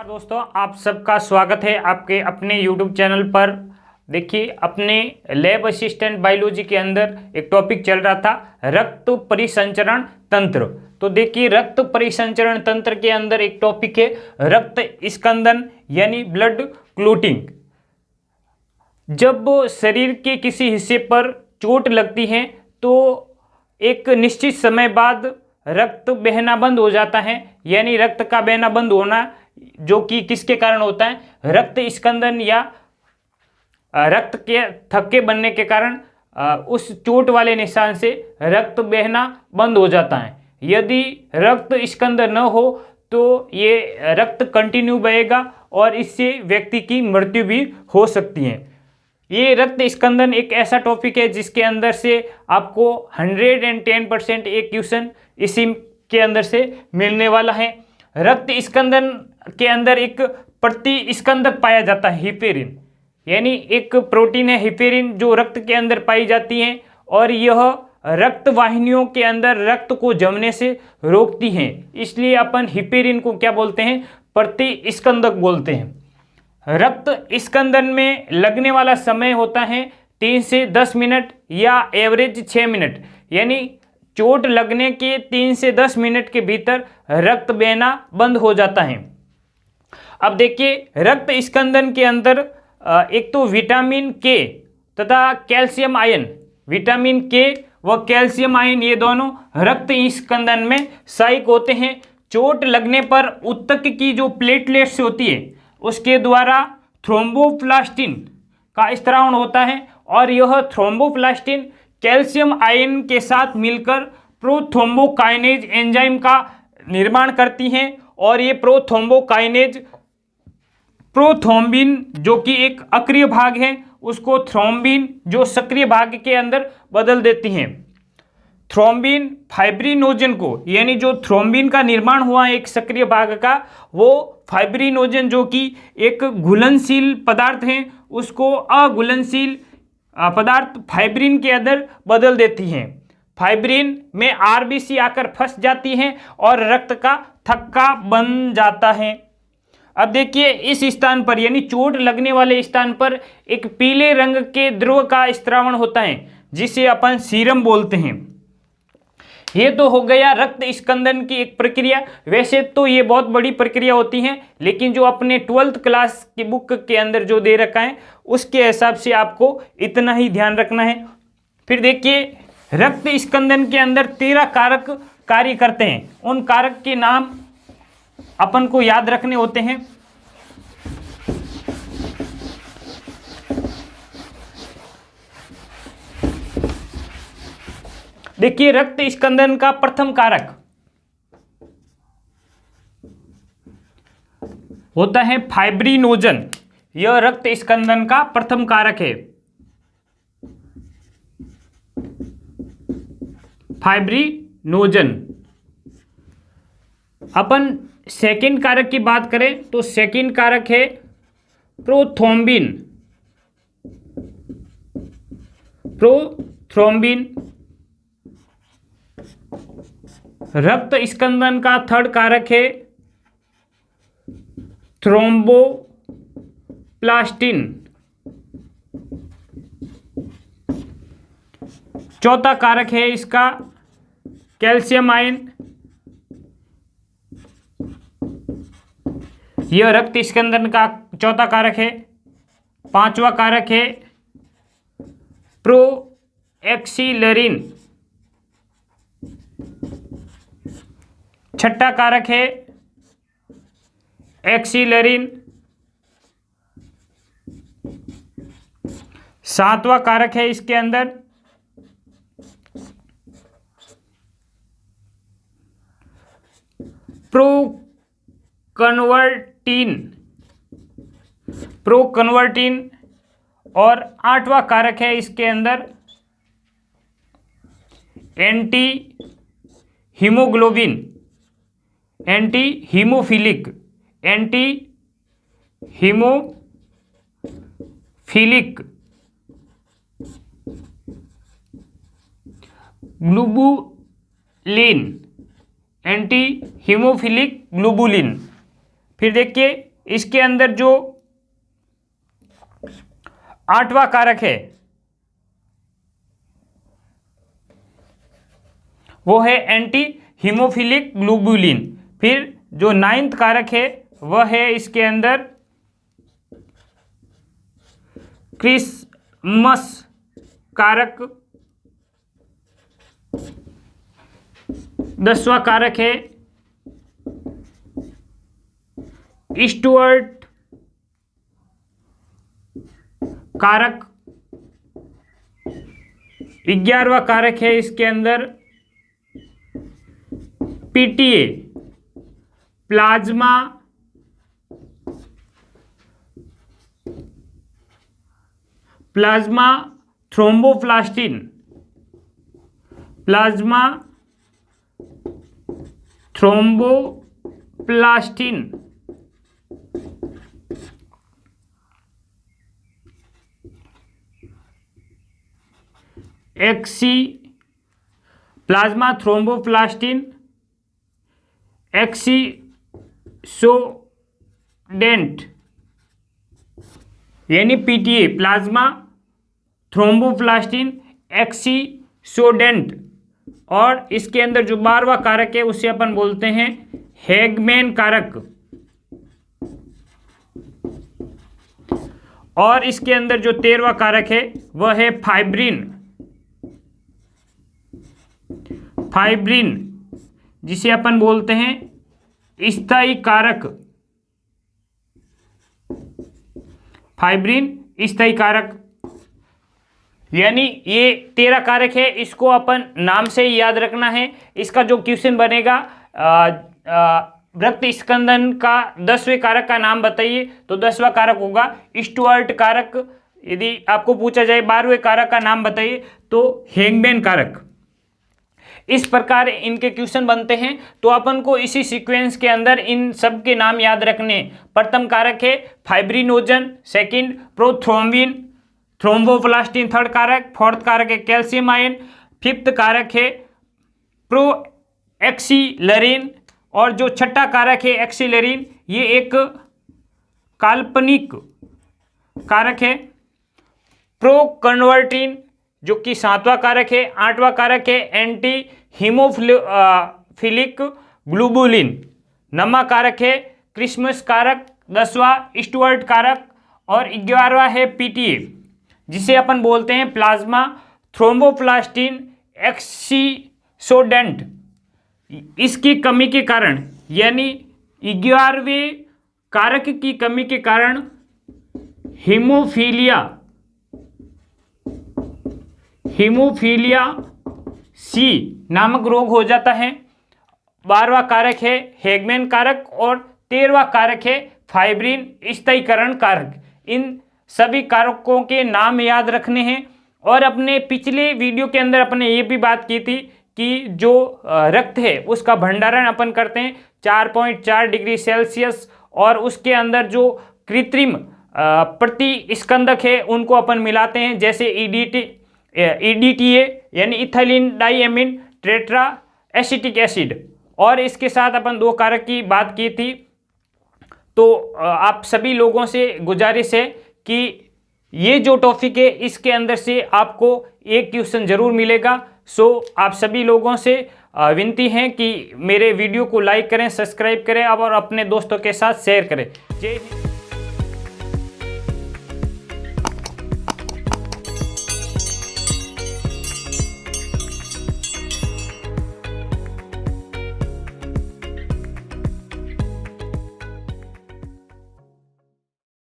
नमस्कार दोस्तों, आप सबका स्वागत है आपके अपने YouTube चैनल पर। देखिए, अपने लैब असिस्टेंट बायोलॉजी के अंदर एक टॉपिक चल रहा था रक्त परिसंचरण तंत्र। तो देखिए, रक्त परिसंचरण तंत्र के अंदर एक टॉपिक है रक्त स्कंदन यानी ब्लड क्लोटिंग। जब शरीर के किसी हिस्से पर चोट लगती है तो एक निश्चित समय बाद रक्त बहना बंद हो जाता है, यानी रक्त का बहना बंद होना जो कि किसके कारण होता है, रक्त स्कंदन या रक्त के थक्के बनने के कारण उस चोट वाले निशान से रक्त बहना बंद हो जाता है। यदि रक्त स्कंदन न हो तो ये रक्त कंटिन्यू बहेगा और इससे व्यक्ति की मृत्यु भी हो सकती है। ये रक्त स्कंदन एक ऐसा टॉपिक है जिसके अंदर से आपको 110% एक क्वेश्चन इसी के अंदर से मिलने वाला है। रक्त स्कंदन के अंदर एक प्रतिस्कंदक पाया जाता है हिपेरिन, यानी एक प्रोटीन है हिपेरिन जो रक्त के अंदर पाई जाती है और यह रक्त वाहिनियों के अंदर रक्त को जमने से रोकती है। इसलिए अपन हिपेरिन को क्या बोलते हैं, प्रतिस्कंदक बोलते हैं। रक्त स्कंदन में लगने वाला समय होता है 3 से 10 मिनट या एवरेज 6 मिनट, यानी चोट लगने के 3 से 10 मिनट के भीतर रक्त बहना बंद हो जाता है। अब देखिए, रक्त स्कंदन के अंदर एक तो विटामिन के तथा कैल्शियम आयन, विटामिन के व कैल्शियम आयन ये दोनों रक्त स्कंदन में सहायक होते हैं। चोट लगने पर ऊतक की जो प्लेटलेट्स होती है उसके द्वारा थ्रोम्बोप्लास्टिन का स्त्रावण होता है और यह थ्रोम्बोप्लास्टिन कैल्शियम आयन के साथ मिलकर प्रोथ्रोम्बोकाइनेज एंजाइम का निर्माण करती हैं और ये प्रोथ्रोम्बोकाइनेज प्रोथ्रोम्बिन जो कि एक अक्रिय भाग है उसको थ्रोम्बिन जो सक्रिय भाग के अंदर बदल देती हैं। थ्रोम्बिन फाइब्रिनोजन को, यानी जो थ्रोम्बिन का निर्माण हुआ है एक सक्रिय भाग का, वो फाइब्रिनोजन जो कि एक घुलनशील पदार्थ है उसको अघुलनशील पदार्थ फाइब्रिन के अंदर बदल देती हैं। फाइब्रिन में आरबीसी आकर फंस जाती हैं और रक्त का थक्का बन जाता है। अब देखिए, इस स्थान पर यानी चोट लगने वाले स्थान पर एक पीले रंग के द्रव का स्त्रावण होता है जिसे अपन सीरम बोलते हैं। ये तो हो गया रक्त स्कंदन की एक प्रक्रिया। वैसे तो ये बहुत बड़ी प्रक्रिया होती है, लेकिन जो अपने 12th क्लास की बुक के अंदर जो दे रखा है उसके हिसाब से आपको इतना ही ध्यान रखना है। फिर देखिए, रक्त स्कंदन के अंदर 13 कारक कार्य करते हैं। उन कारक के नाम अपन को याद रखने होते हैं। देखिए, रक्त स्कंदन का प्रथम कारक होता है फाइब्रिनोजन। यह रक्त स्कंदन का प्रथम कारक है, फाइब्रिनोजन। अपन सेकंड कारक की बात करें तो सेकंड कारक है प्रोथ्रोम्बिन। प्रोथ्रोम्बिन रक्त स्कंदन का थर्ड कारक है थ्रोम्बोप्लास्टिन। चौथा कारक है इसका कैल्शियम आयन। यह रक्त स्कंदन का चौथा कारक है। पांचवा कारक है प्रोएक्सिलरिन। छठा कारक है एक्सिलरिन। सातवां कारक है इसके अंदर प्रोकन्वर्टिन और आठवां कारक है इसके अंदर anti haemoglobin, anti haemophilic globulin, anti haemophilic globulin. फिर देखिए, इसके अंदर जो 8वां कारक है वो है एंटी हीमोफिलिक ग्लोबुलिन। फिर जो 9वां कारक है वह है इसके अंदर क्रिसमस कारक। 10वां कारक है स्टुअर्ट कारक। 11वां कारक है इसके अंदर PTA plasma thromboplastin. Plasma thromboplastin. Plasma thromboplastin antecedent यानी पीटीए प्लाज्मा थ्रोम्बोप्लास्टिन एक्सीसोडेंट। और इसके अंदर जो 12वां कारक है उसे अपन बोलते हैं हेगमैन कारक। और इसके अंदर जो 13वां कारक है वह है फाइब्रिन जिसे अपन बोलते हैं स्थायी कारक। फाइब्रिन स्थायी कारक यानी ये 13 कारक है, इसको अपन नाम से ही याद रखना है। इसका जो क्वेश्चन बनेगा रक्त स्कंदन का 10वें कारक का नाम बताइए, तो 10वां कारक होगा स्टुअर्ट कारक। यदि आपको पूछा जाए 12वें कारक का नाम बताइए तो हेगमैन कारक। इस प्रकार इनके क्वेश्चन बनते हैं। तो अपन को इसी सीक्वेंस के अंदर इन सब के नाम याद रखने। प्रथम कारक है fibrinogen, second prothrombin, thromboplastin third कारक, फोर्थ कारक है कैल्शियम आयन, फिफ्थ कारक है प्रोएक्सिलरिन, और जो छठा कारक है एक्सिलरिन ये एक काल्पनिक कारक है। प्रोकन्वर्टिन जो कि 7वां कारक है। 8वां कारक है एंटी हीमोफिलिक ग्लोबुलिन। 9वां कारक है क्रिसमस कारक। 10वां स्टुअर्ट कारक और 11वां है पीटीए जिसे अपन बोलते हैं प्लाज्मा थ्रोम्बोप्लास्टिन एक्सीसोडेंट। इसकी कमी के कारण यानी 11वें कारक की कमी के कारण हीमोफीलिया सी नामक रोग हो जाता है। 12वां कारक है हेगमैन कारक और 13वां कारक है फाइब्रिन स्थायीकरण कारक। इन सभी कारकों के नाम याद रखने हैं। और अपने पिछले वीडियो के अंदर अपने ये भी बात की थी कि जो रक्त है उसका भंडारण अपन करते हैं 4.4 डिग्री सेल्सियस, और उसके अंदर जो कृत्रिम प्रतिस्कंदक है उनको अपन मिलाते हैं, जैसे EDTA यानी ethylene diamine tetra acetic acid. और इसके साथ अपन 2 कारक की बात की थी। तो आप सभी लोगों से गुजारिश है कि ये जो टॉपिक है इसके अंदर से आपको एक क्वेश्चन जरूर मिलेगा। सो आप सभी लोगों से विनती है कि मेरे वीडियो को लाइक करें, सब्सक्राइब करें और अपने दोस्तों के साथ शेयर करें। जय हिंद।